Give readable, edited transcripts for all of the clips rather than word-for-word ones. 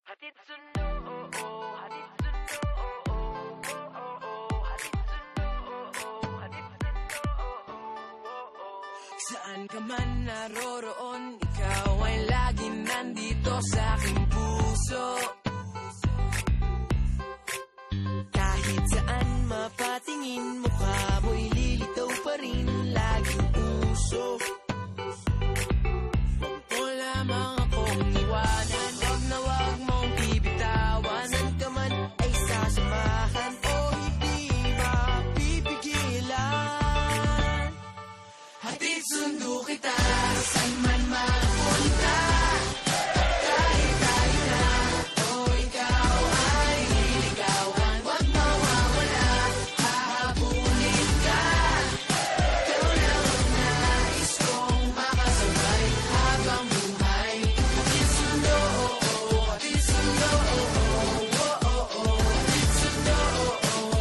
Hatid sundo, hatid sundo, hatid sundo, hatid sundo. Saan ka man naroroon, ikaw ay laging nandito sa aking puso. Kahit saan mapatingin, mukha mo'y lilitaw pa rin, laging puso. Huwag mo lamang akong iwanan, wag na wag mong bibitawan. Saan ka man ay sasamahan o hindi mapipigilan. Hatid sundo kita, saan man mapunta. Kahit tayo na o ikaw ay liligawan, wag mawawala, hahabulin ka. Ikaw lang ang nais kong makasabay habang buhay. Hatid sundo, hatid sundo, hatid sundo,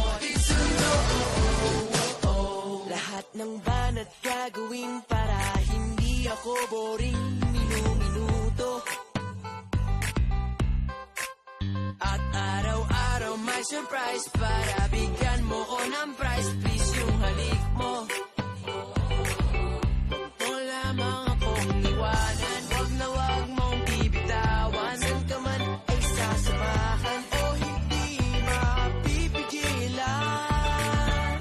hatid sundo. Lahat ng banat gagawin para hindi ako boring minuto. At araw-araw may surprise para bigyan mo ko ng prize. Please yung halik mo. Huwag mo lamang akong iwanan, wag na wag mong bibitawan. Saan ka man ay sasamahan o hindi mapipigilan.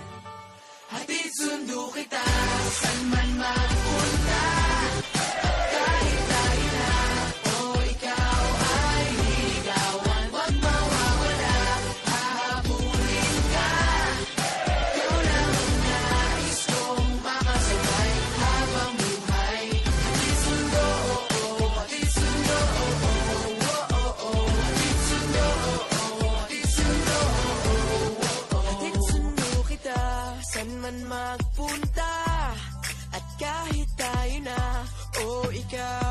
Hatid sundo kita, saan man mapunta. Kahit tayo na o ikaw ay liligawan, wag mawawala, hahabulin ka. Ikaw lang ang nais kong makasabay habang buhay. Hatid sundo, hatid sundo, hatid sundo, hatid sundo. Hatid sundo kita, saan man magpunta. At kahit tayo na o ikaw